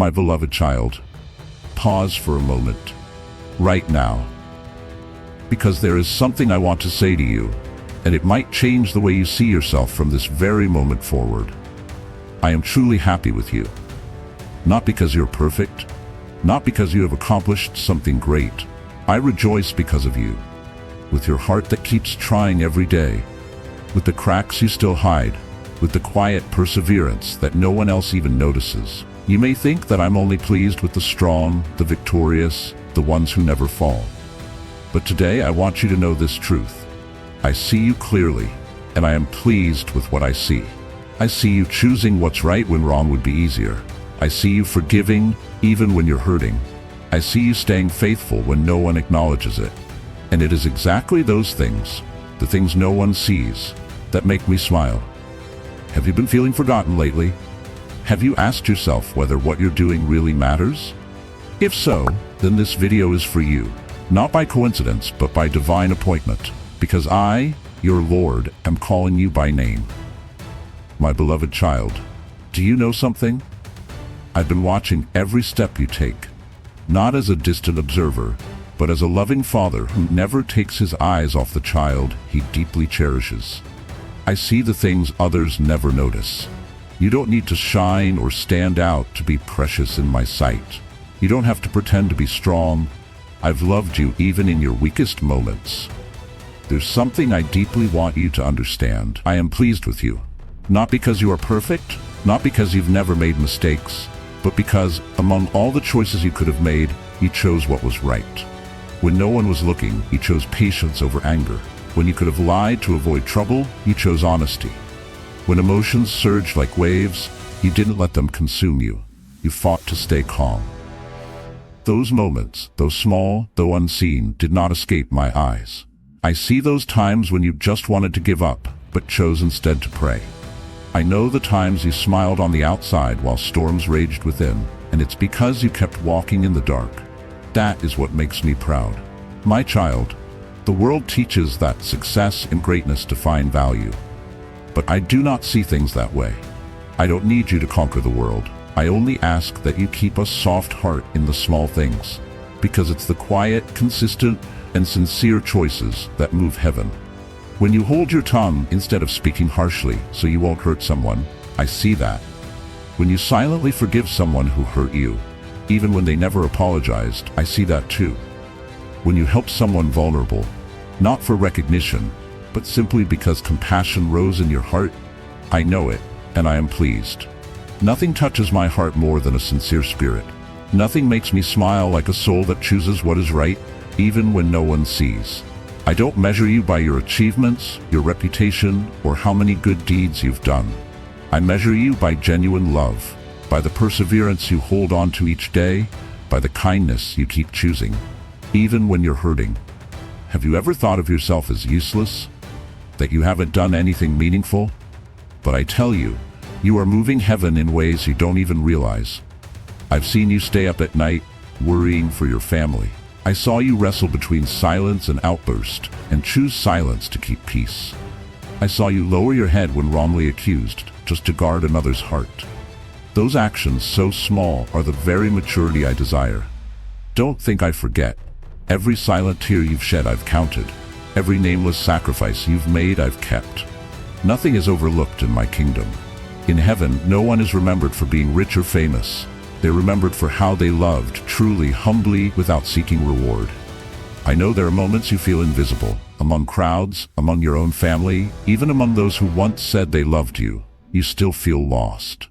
My beloved child, pause for a moment, right now, because there is something I want to say to you, and it might change the way you see yourself from this very moment forward. I am truly happy with you. Not because you're perfect, not because you have accomplished something great. I rejoice because of you, with your heart that keeps trying every day, with the cracks you still hide, with the quiet perseverance that no one else even notices. You may think that I'm only pleased with the strong, the victorious, the ones who never fall. But today I want you to know this truth. I see you clearly, and I am pleased with what I see. I see you choosing what's right when wrong would be easier. I see you forgiving even when you're hurting. I see you staying faithful when no one acknowledges it. And it is exactly those things, the things no one sees, that make me smile. Have you been feeling forgotten lately? Have you asked yourself whether what you're doing really matters? If so, then this video is for you, not by coincidence, but by divine appointment, because I, your Lord, am calling you by name. My beloved child, do you know something? I've been watching every step you take, not as a distant observer, but as a loving father who never takes his eyes off the child he deeply cherishes. I see the things others never notice. You don't need to shine or stand out to be precious in my sight. You don't have to pretend to be strong. I've loved you even in your weakest moments. There's something I deeply want you to understand. I am pleased with you. Not because you are perfect, not because you've never made mistakes, but because, among all the choices you could have made, you chose what was right. When no one was looking, you chose patience over anger. When you could have lied to avoid trouble, you chose honesty. When emotions surged like waves, you didn't let them consume you. You fought to stay calm. Those moments, though small, though unseen, did not escape my eyes. I see those times when you just wanted to give up, but chose instead to pray. I know the times you smiled on the outside while storms raged within, and it's because you kept walking in the dark. That is what makes me proud. My child, the world teaches that success and greatness define value. But I do not see things that way. I don't need you to conquer the world. I only ask that you keep a soft heart in the small things, because it's the quiet, consistent, and sincere choices that move heaven. When you hold your tongue instead of speaking harshly so you won't hurt someone, I see that. When you silently forgive someone who hurt you, even when they never apologized, I see that too. When you help someone vulnerable, not for recognition, but simply because compassion rose in your heart, I know it, and I am pleased. Nothing touches my heart more than a sincere spirit. Nothing makes me smile like a soul that chooses what is right, even when no one sees. I don't measure you by your achievements, your reputation, or how many good deeds you've done. I measure you by genuine love, by the perseverance you hold on to each day, by the kindness you keep choosing, even when you're hurting. Have you ever thought of yourself as useless? That you haven't done anything meaningful? But I tell you, you are moving heaven in ways you don't even realize. I've seen you stay up at night, worrying for your family. I saw you wrestle between silence and outburst, and choose silence to keep peace. I saw you lower your head when wrongly accused, just to guard another's heart. Those actions, so small, are the very maturity I desire. Don't think I forget. Every silent tear you've shed I've counted. Every nameless sacrifice you've made I've kept. Nothing is overlooked in my kingdom. In heaven, no one is remembered for being rich or famous. They're remembered for how they loved, truly, humbly, without seeking reward. I know there are moments you feel invisible, among crowds, among your own family, even among those who once said they loved you. You still feel lost.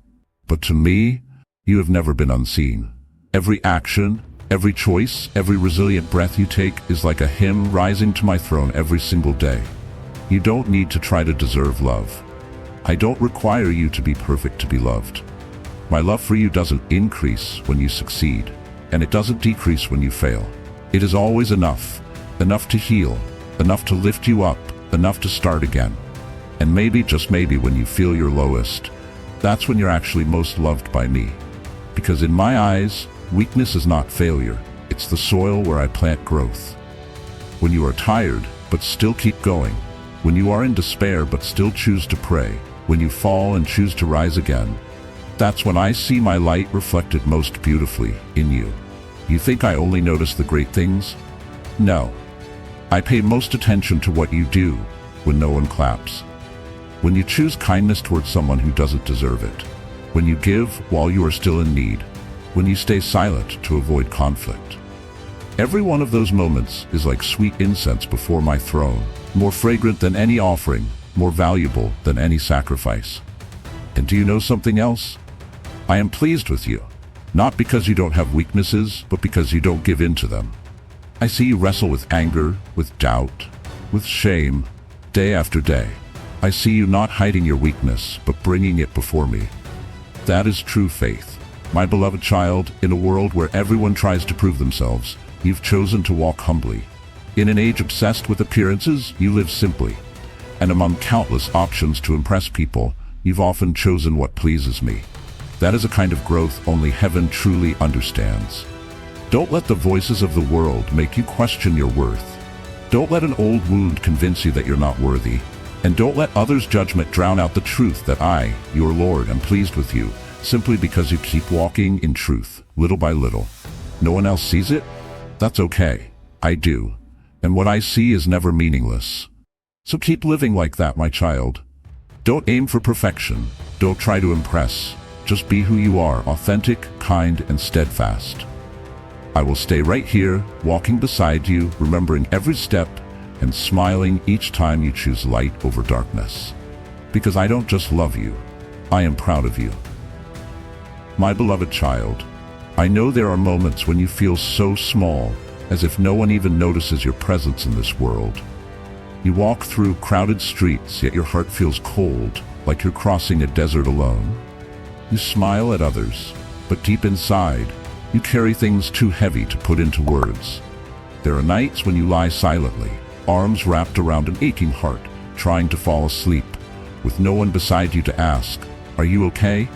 But to me, you have never been unseen. Every action, every choice, every resilient breath you take is like a hymn rising to my throne every single day. You don't need to try to deserve love. I don't require you to be perfect to be loved. My love for you doesn't increase when you succeed, and it doesn't decrease when you fail. It is always enough, enough to heal, enough to lift you up, enough to start again. And maybe, just maybe, when you feel your lowest, that's when you're actually most loved by me. Because in my eyes, weakness is not failure. It's the soil where I plant growth. When you are tired, but still keep going. When you are in despair, but still choose to pray. When you fall and choose to rise again. That's when I see my light reflected most beautifully in you. You think I only notice the great things? No. I pay most attention to what you do when no one claps. When you choose kindness towards someone who doesn't deserve it. When you give while you are still in need. When you stay silent to avoid conflict. Every one of those moments is like sweet incense before my throne, more fragrant than any offering, more valuable than any sacrifice. And do you know something else? I am pleased with you, not because you don't have weaknesses, but because you don't give in to them. I see you wrestle with anger, with doubt, with shame, day after day. I see you not hiding your weakness, but bringing it before me. That is true faith. My beloved child, in a world where everyone tries to prove themselves, you've chosen to walk humbly. In an age obsessed with appearances, you live simply. And among countless options to impress people, you've often chosen what pleases me. That is a kind of growth only heaven truly understands. Don't let the voices of the world make you question your worth. Don't let an old wound convince you that you're not worthy. And don't let others' judgment drown out the truth that I, your Lord, am pleased with you, simply because you keep walking in truth, little by little. No one else sees it? That's okay. I do. And what I see is never meaningless. So keep living like that, my child. Don't aim for perfection. Don't try to impress. Just be who you are, authentic, kind, and steadfast. I will stay right here, walking beside you, remembering every step, and smiling each time you choose light over darkness. Because I don't just love you, I am proud of you. My beloved child, I know there are moments when you feel so small, as if no one even notices your presence in this world. You walk through crowded streets, yet your heart feels cold, like you're crossing a desert alone. You smile at others, but deep inside, you carry things too heavy to put into words. There are nights when you lie silently, arms wrapped around an aching heart, trying to fall asleep, with no one beside you to ask, "Are you okay?"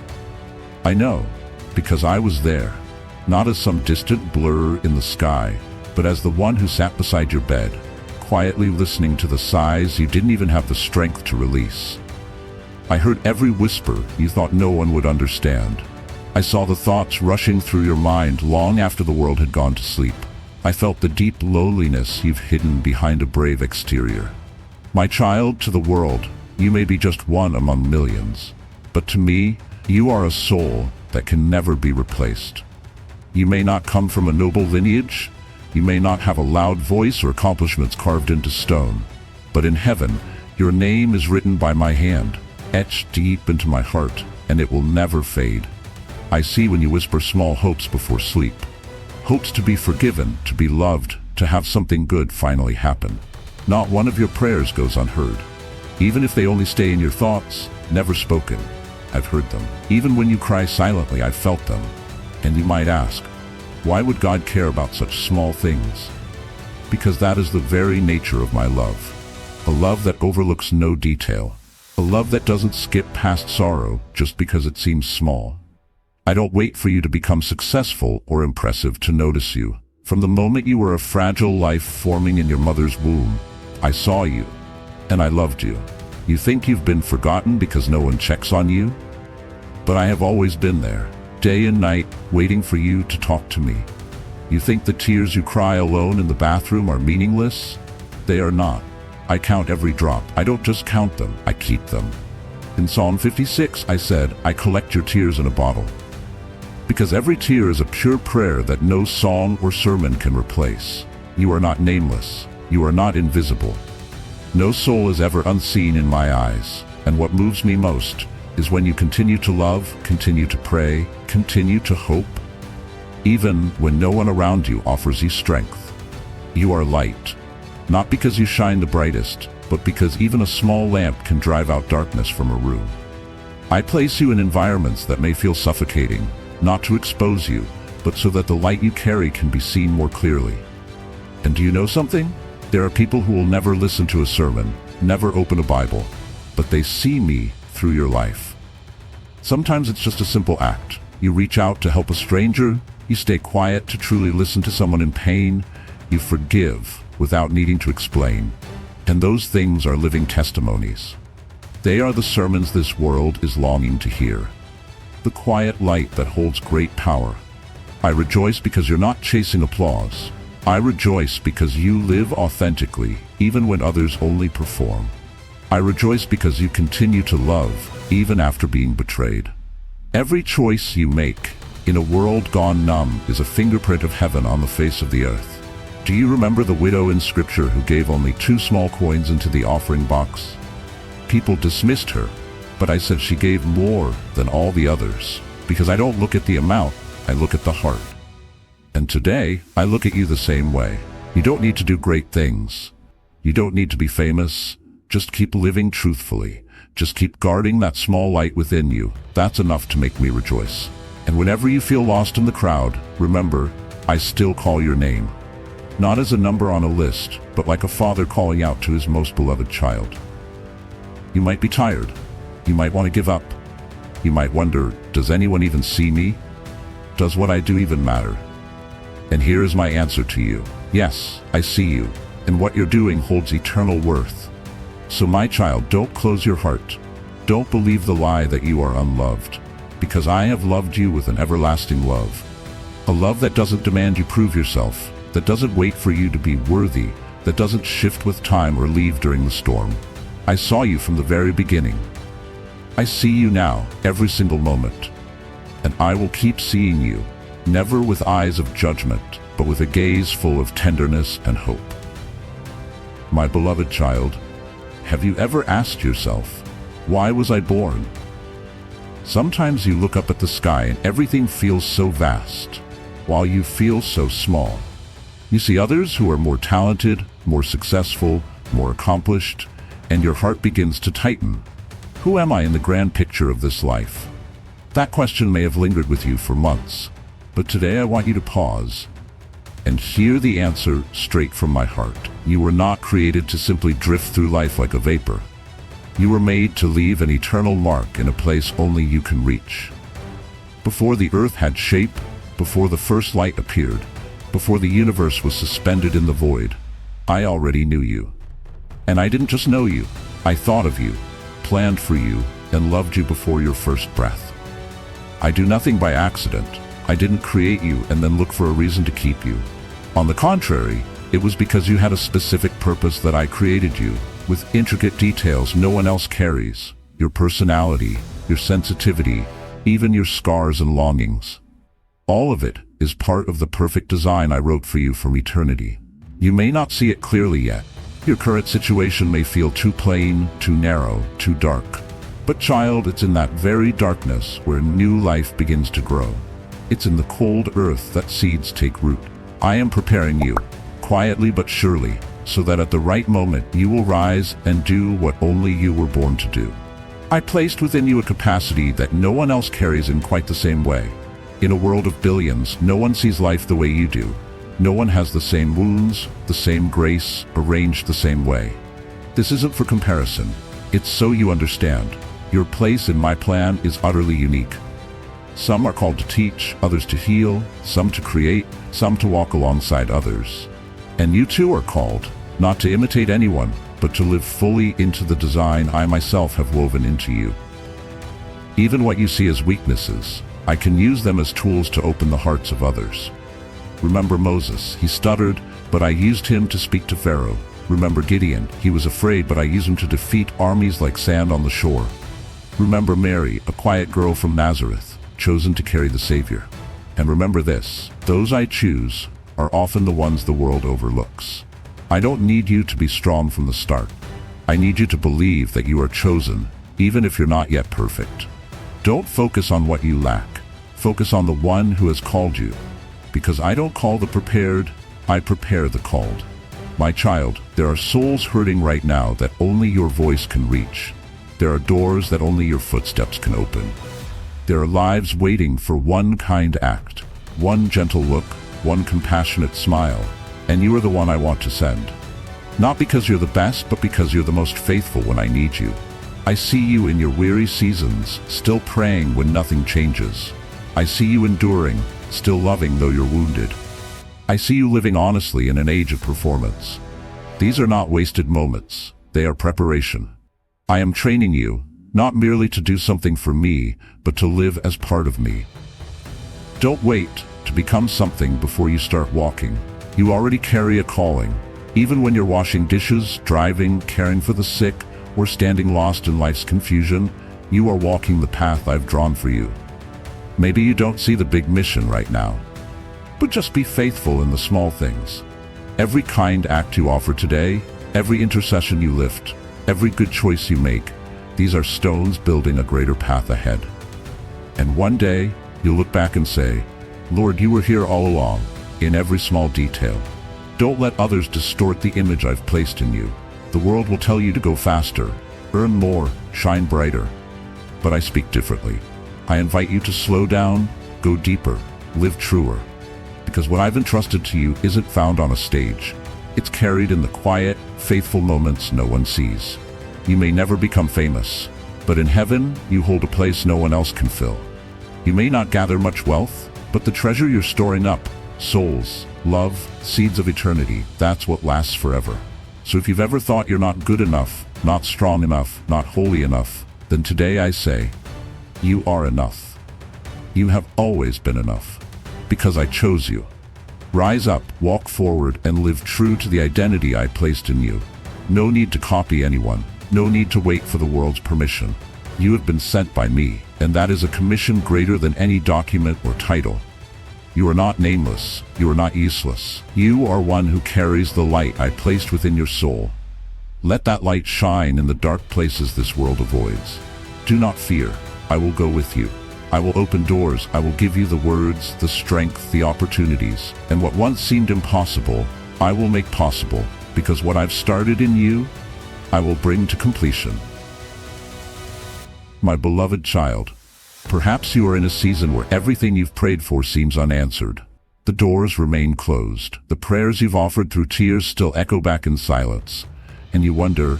I know, because I was there, not as some distant blur in the sky, but as the one who sat beside your bed, quietly listening to the sighs you didn't even have the strength to release. I heard every whisper you thought no one would understand. I saw the thoughts rushing through your mind long after the world had gone to sleep. I felt the deep loneliness you've hidden behind a brave exterior. My child, to the world, you may be just one among millions. But to me, you are a soul that can never be replaced. You may not come from a noble lineage, you may not have a loud voice or accomplishments carved into stone, but in heaven, your name is written by my hand, etched deep into my heart, and it will never fade. I see when you whisper small hopes before sleep. Hopes to be forgiven, to be loved, to have something good finally happen. Not one of your prayers goes unheard. Even if they only stay in your thoughts, never spoken, I've heard them. Even when you cry silently, I've felt them. And you might ask, why would God care about such small things? Because that is the very nature of my love. A love that overlooks no detail. A love that doesn't skip past sorrow just because it seems small. I don't wait for you to become successful or impressive to notice you. From the moment you were a fragile life forming in your mother's womb, I saw you, and I loved you. You think you've been forgotten because no one checks on you? But I have always been there, day and night, waiting for you to talk to me. You think the tears you cry alone in the bathroom are meaningless? They are not. I count every drop. I don't just count them, I keep them. In Psalm 56, I said, I collect your tears in a bottle. Because every tear is a pure prayer that no song or sermon can replace. You are not nameless. You are not invisible. No soul is ever unseen in my eyes. And what moves me most is when you continue to love, continue to pray, continue to hope, even when no one around you offers you strength. You are light, not because you shine the brightest, but because even a small lamp can drive out darkness from a room. I place you in environments that may feel suffocating, not to expose you, but so that the light you carry can be seen more clearly. And do you know something? There are people who will never listen to a sermon, never open a Bible, but they see me through your life. Sometimes it's just a simple act. You reach out to help a stranger, you stay quiet to truly listen to someone in pain, you forgive without needing to explain. And those things are living testimonies. They are the sermons this world is longing to hear. the quiet light that holds great power. I rejoice because you're not chasing applause. I rejoice because you live authentically, even when others only perform. I rejoice because you continue to love, even after being betrayed. Every choice you make, in a world gone numb, is a fingerprint of heaven on the face of the earth. Do you remember the widow in Scripture who gave only 2 small coins into the offering box? People dismissed her, but I said she gave more than all the others, because I don't look at the amount, I look at the heart. And today, I look at you the same way. You don't need to do great things. You don't need to be famous. Just keep living truthfully. Just keep guarding that small light within you. That's enough to make me rejoice. And whenever you feel lost in the crowd, remember, I still call your name. Not as a number on a list, but like a father calling out to his most beloved child. You might be tired. You might want to give up. You might wonder, does anyone even see me? Does what I do even matter? And here is my answer to you. Yes, I see you, and what you're doing holds eternal worth. So my child, don't close your heart. Don't believe the lie that you are unloved, because I have loved you with an everlasting love. A love that doesn't demand you prove yourself, that doesn't wait for you to be worthy, that doesn't shift with time or leave during the storm. I saw you from the very beginning. I see you now, every single moment. And I will keep seeing you, never with eyes of judgment, but with a gaze full of tenderness and hope. My beloved child, have you ever asked yourself, why was I born? Sometimes you look up at the sky and everything feels so vast, while you feel so small. You see others who are more talented, more successful, more accomplished, and your heart begins to tighten. Who am I in the grand picture of this life? That question may have lingered with you for months, but today I want you to pause and hear the answer straight from my heart. You were not created to simply drift through life like a vapor. You were made to leave an eternal mark in a place only you can reach. Before the earth had shape, before the first light appeared, before the universe was suspended in the void, I already knew you. And I didn't just know you, I thought of you, planned for you, and loved you before your first breath. I do nothing by accident. I didn't create you and then look for a reason to keep you. On the contrary, it was because you had a specific purpose that I created you, with intricate details no one else carries, your personality, your sensitivity, even your scars and longings. All of it is part of the perfect design I wrote for you from eternity. You may not see it clearly yet. Your current situation may feel too plain, too narrow, too dark. But child, it's in that very darkness where new life begins to grow. It's in the cold earth that seeds take root. I am preparing you, quietly but surely, so that at the right moment you will rise and do what only you were born to do. I placed within you a capacity that no one else carries in quite the same way. In a world of billions, no one sees life the way you do. No one has the same wounds, the same grace, arranged the same way. This isn't for comparison. It's so you understand. Your place in my plan is utterly unique. Some are called to teach, others to heal, some to create, some to walk alongside others. And you too are called, not to imitate anyone, but to live fully into the design I myself have woven into you. Even what you see as weaknesses, I can use them as tools to open the hearts of others. Remember Moses, he stuttered, but I used him to speak to Pharaoh. Remember Gideon, he was afraid, but I used him to defeat armies like sand on the shore. Remember Mary, a quiet girl from Nazareth, chosen to carry the Savior. And remember this, those I choose are often the ones the world overlooks. I don't need you to be strong from the start. I need you to believe that you are chosen, even if you're not yet perfect. Don't focus on what you lack. Focus on the one who has called you. Because I don't call the prepared, I prepare the called. My child, there are souls hurting right now that only your voice can reach. There are doors that only your footsteps can open. There are lives waiting for one kind act, one gentle look, one compassionate smile, and you are the one I want to send. Not because you're the best, but because you're the most faithful when I need you. I see you in your weary seasons, still praying when nothing changes. I see you enduring, still loving though you're wounded. I see you living honestly in an age of performance. These are not wasted moments, they are preparation. I am training you, not merely to do something for me, but to live as part of me. Don't wait to become something before you start walking. You already carry a calling. Even when you're washing dishes, driving, caring for the sick, or standing lost in life's confusion, you are walking the path I've drawn for you. Maybe you don't see the big mission right now, but just be faithful in the small things. Every kind act you offer today, every intercession you lift, every good choice you make, these are stones building a greater path ahead. And one day, you'll look back and say, Lord, you were here all along, in every small detail. Don't let others distort the image I've placed in you. The world will tell you to go faster, earn more, shine brighter. But I speak differently. I invite you to slow down, go deeper, live truer. Because what I've entrusted to you isn't found on a stage. It's carried in the quiet, faithful moments no one sees. You may never become famous, but in heaven, you hold a place no one else can fill. You may not gather much wealth, but the treasure you're storing up, souls, love, seeds of eternity, that's what lasts forever. So if you've ever thought you're not good enough, not strong enough, not holy enough, then today I say, you are enough. You have always been enough, because I chose you. Rise up, walk forward, and live true to the identity I placed in you. No need to copy anyone, no need to wait for the world's permission. You have been sent by me, and that is a commission greater than any document or title. You are not nameless, you are not useless. You are one who carries the light I placed within your soul. Let that light shine in the dark places this world avoids. Do not fear, I will go with you. I will open doors, I will give you the words, the strength, the opportunities, and what once seemed impossible, I will make possible, because what I've started in you, I will bring to completion. My beloved child, perhaps you are in a season where everything you've prayed for seems unanswered. The doors remain closed. The prayers you've offered through tears still echo back in silence. And you wonder,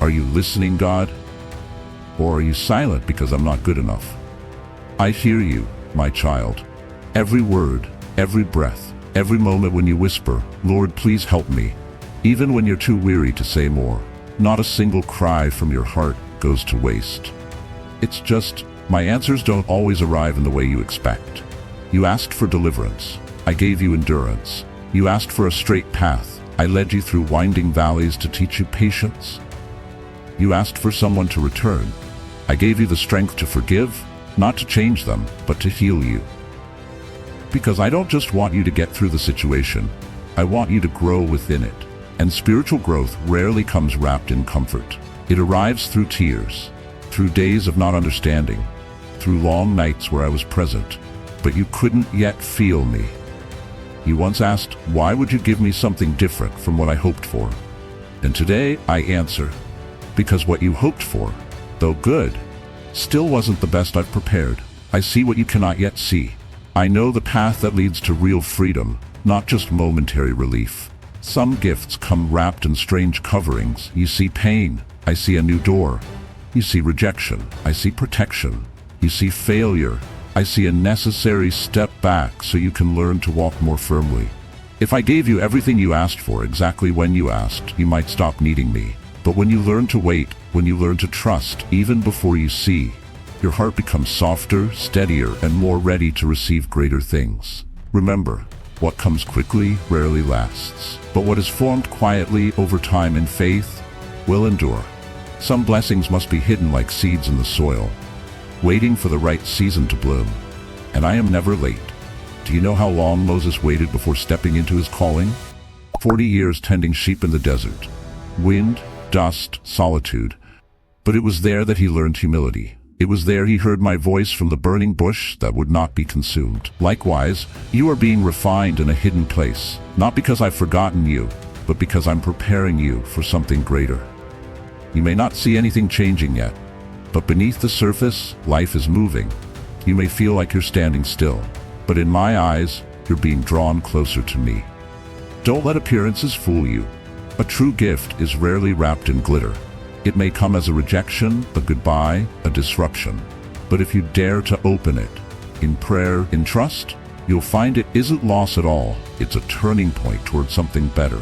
are you listening, God? Or are you silent because I'm not good enough? I hear you, my child. Every word, every breath, every moment when you whisper, Lord, please help me. Even when you're too weary to say more, not a single cry from your heart goes to waste. It's just, my answers don't always arrive in the way you expect. You asked for deliverance. I gave you endurance. You asked for a straight path. I led you through winding valleys to teach you patience. You asked for someone to return. I gave you the strength to forgive, not to change them, but to heal you. Because I don't just want you to get through the situation. I want you to grow within it. And spiritual growth rarely comes wrapped in comfort. It arrives through tears, through days of not understanding, through long nights where I was present, but you couldn't yet feel me. You once asked, why would you give me something different from what I hoped for? And today I answer, because what you hoped for, though good, still wasn't the best I've prepared. I see what you cannot yet see. I know the path that leads to real freedom, not just momentary relief. Some gifts come wrapped in strange coverings. You see pain, I see a new door. You see rejection, I see protection. You see failure, I see a necessary step back so you can learn to walk more firmly. If I gave you everything you asked for exactly when you asked, you might stop needing me. But when you learn to wait, when you learn to trust, even before you see, your heart becomes softer, steadier, and more ready to receive greater things. Remember, what comes quickly rarely lasts, but what is formed quietly over time in faith will endure. Some blessings must be hidden like seeds in the soil, waiting for the right season to bloom. And I am never late. Do you know how long Moses waited before stepping into his calling? 40 years tending sheep in the desert. Wind, dust, solitude. But it was there that he learned humility. It was there he heard my voice from the burning bush that would not be consumed. Likewise, you are being refined in a hidden place, not because I've forgotten you, but because I'm preparing you for something greater. You may not see anything changing yet, but beneath the surface, life is moving. You may feel like you're standing still, but in my eyes, you're being drawn closer to me. Don't let appearances fool you. A true gift is rarely wrapped in glitter. It may come as a rejection, a goodbye, a disruption. But if you dare to open it, in prayer, in trust, you'll find it isn't loss at all. It's a turning point toward something better.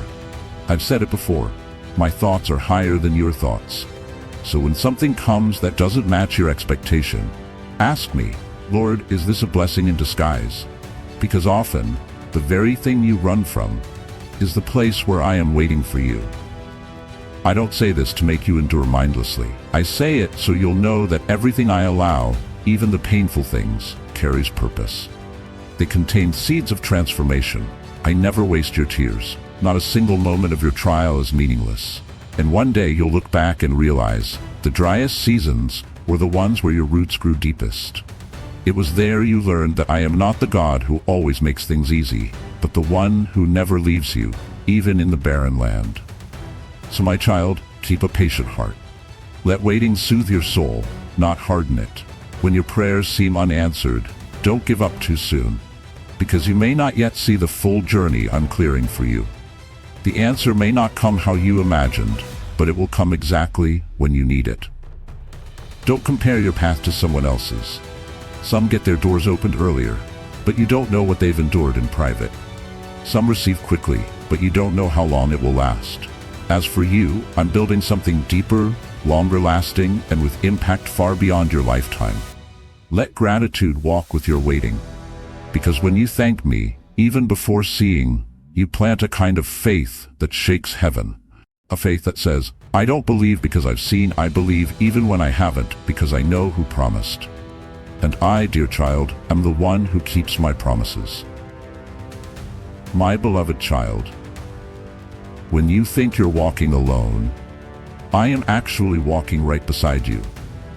I've said it before. My thoughts are higher than your thoughts. So when something comes that doesn't match your expectation, ask me, Lord, is this a blessing in disguise? Because often, the very thing you run from is the place where I am waiting for you. I don't say this to make you endure mindlessly. I say it so you'll know that everything I allow, even the painful things, carries purpose. They contain seeds of transformation. I never waste your tears. Not a single moment of your trial is meaningless. And one day you'll look back and realize the driest seasons were the ones where your roots grew deepest. It was there you learned that I am not the God who always makes things easy, but the one who never leaves you, even in the barren land. So my child, keep a patient heart. Let waiting soothe your soul, not harden it. When your prayers seem unanswered, don't give up too soon, because you may not yet see the full journey I'm clearing for you. The answer may not come how you imagined, but it will come exactly when you need it. Don't compare your path to someone else's. Some get their doors opened earlier, but you don't know what they've endured in private. Some receive quickly, but you don't know how long it will last. As for you, I'm building something deeper, longer lasting, and with impact far beyond your lifetime. Let gratitude walk with your waiting. Because when you thank me, even before seeing, you plant a kind of faith that shakes heaven. A faith that says, I don't believe because I've seen, I believe even when I haven't, because I know who promised. And I, dear child, am the one who keeps my promises. My beloved child, when you think you're walking alone, I am actually walking right beside you.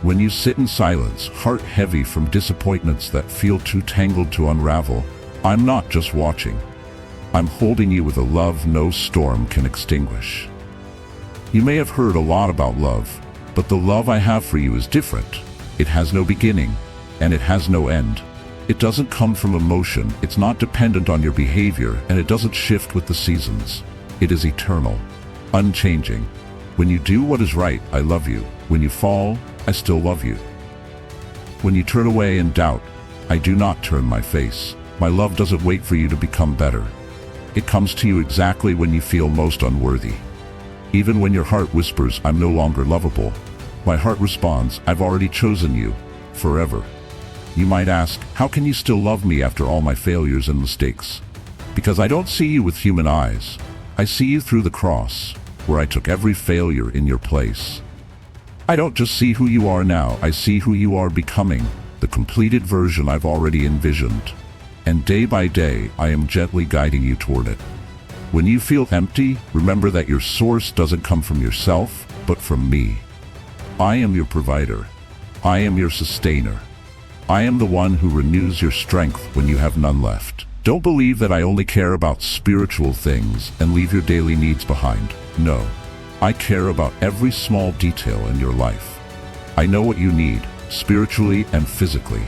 When you sit in silence, heart heavy from disappointments that feel too tangled to unravel, I'm not just watching. I'm holding you with a love no storm can extinguish. You may have heard a lot about love, but the love I have for you is different. It has no beginning, and it has no end. It doesn't come from emotion, it's not dependent on your behavior, and it doesn't shift with the seasons. It is eternal, unchanging. When you do what is right, I love you. When you fall, I still love you. When you turn away in doubt, I do not turn my face. My love doesn't wait for you to become better. It comes to you exactly when you feel most unworthy. Even when your heart whispers, I'm no longer lovable, my heart responds, I've already chosen you, forever. You might ask, how can you still love me after all my failures and mistakes? Because I don't see you with human eyes. I see you through the cross, where I took every failure in your place. I don't just see who you are now, I see who you are becoming, the completed version I've already envisioned. And day by day, I am gently guiding you toward it. When you feel empty, remember that your source doesn't come from yourself, but from me. I am your provider. I am your sustainer. I am the one who renews your strength when you have none left. Don't believe that I only care about spiritual things and leave your daily needs behind. No, I care about every small detail in your life. I know what you need, spiritually and physically.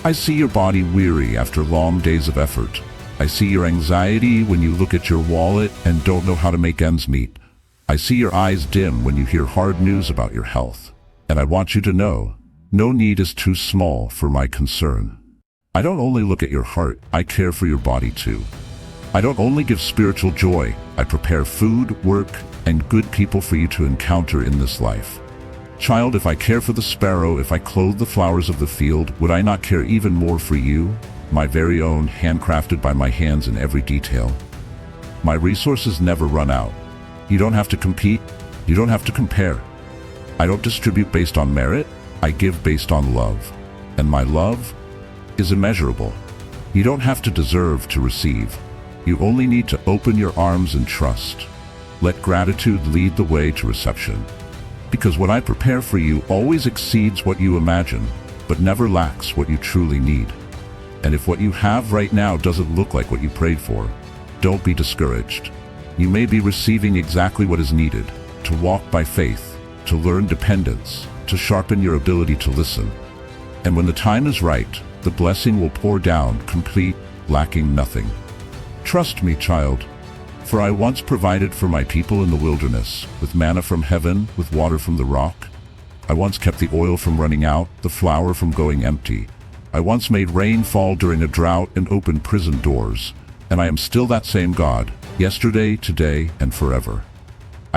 I see your body weary after long days of effort. I see your anxiety when you look at your wallet and don't know how to make ends meet. I see your eyes dim when you hear hard news about your health. And I want you to know, no need is too small for my concern. I don't only look at your heart, I care for your body too. I don't only give spiritual joy, I prepare food, work, and good people for you to encounter in this life. Child, if I care for the sparrow, if I clothe the flowers of the field, would I not care even more for you, my very own, handcrafted by my hands in every detail? My resources never run out. You don't have to compete, you don't have to compare. I don't distribute based on merit, I give based on love. And my love is immeasurable. You don't have to deserve to receive. You only need to open your arms and trust. Let gratitude lead the way to reception. Because what I prepare for you always exceeds what you imagine, but never lacks what you truly need. And if what you have right now doesn't look like what you prayed for, don't be discouraged. You may be receiving exactly what is needed, to walk by faith, to learn dependence, to sharpen your ability to listen. And when the time is right, the blessing will pour down, complete, lacking nothing. Trust me, child, for I once provided for my people in the wilderness, with manna from heaven, with water from the rock. I once kept the oil from running out, the flour from going empty. I once made rain fall during a drought and opened prison doors. And I am still that same God, yesterday, today, and forever.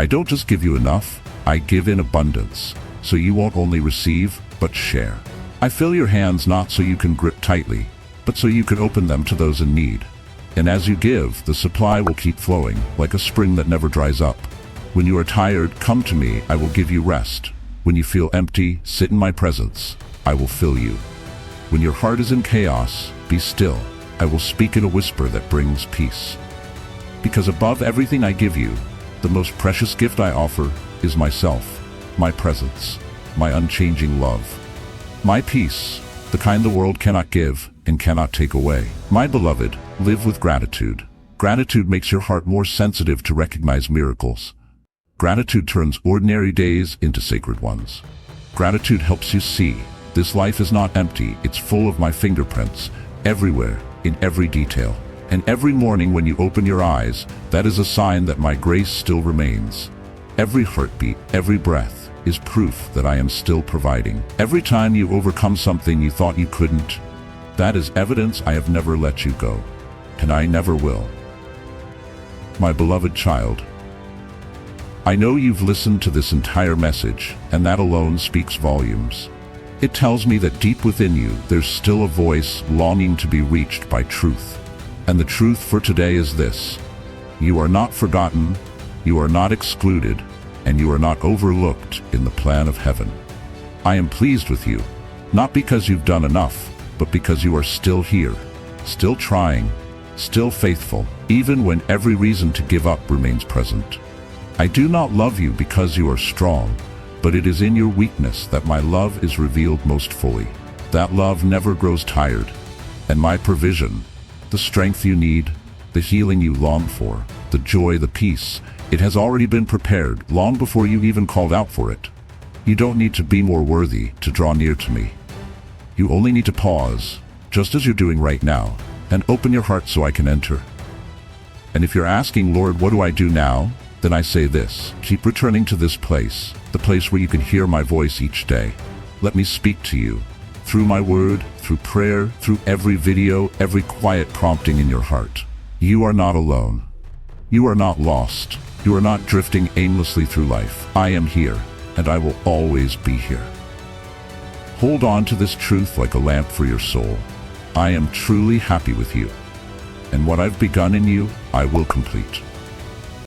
I don't just give you enough, I give in abundance, so you won't only receive, but share. I fill your hands not so you can grip tightly, but so you can open them to those in need. And as you give, the supply will keep flowing, like a spring that never dries up. When you are tired, come to me, I will give you rest. When you feel empty, sit in my presence, I will fill you. When your heart is in chaos, be still, I will speak in a whisper that brings peace. Because above everything I give you, the most precious gift I offer is myself, my presence, my unchanging love. My peace, the kind the world cannot give and cannot take away. My beloved, live with gratitude. Gratitude makes your heart more sensitive to recognize miracles. Gratitude turns ordinary days into sacred ones. Gratitude helps you see, this life is not empty, it's full of my fingerprints, everywhere, in every detail. And every morning when you open your eyes, that is a sign that my grace still remains. Every heartbeat, every breath, is proof that I am still providing. Every time you overcome something you thought you couldn't, that is evidence I have never let you go, and I never will. My beloved child, I know you've listened to this entire message, and that alone speaks volumes. It tells me that deep within you, there's still a voice longing to be reached by truth. And the truth for today is this: you are not forgotten, you are not excluded, and you are not overlooked in the plan of heaven. I am pleased with you, not because you've done enough, but because you are still here, still trying, still faithful, even when every reason to give up remains present. I do not love you because you are strong, but it is in your weakness that my love is revealed most fully. That love never grows tired, and my provision, the strength you need, the healing you long for, the joy, the peace, it has already been prepared long before you even called out for it. You don't need to be more worthy to draw near to me. You only need to pause, just as you're doing right now, and open your heart so I can enter. And if you're asking, Lord, what do I do now? Then I say this: keep returning to this place, the place where you can hear my voice each day. Let me speak to you, through my word, through prayer, through every video, every quiet prompting in your heart. You are not alone. You are not lost. You are not drifting aimlessly through life. I am here, and I will always be here. Hold on to this truth like a lamp for your soul. I am truly happy with you, and what I've begun in you, I will complete.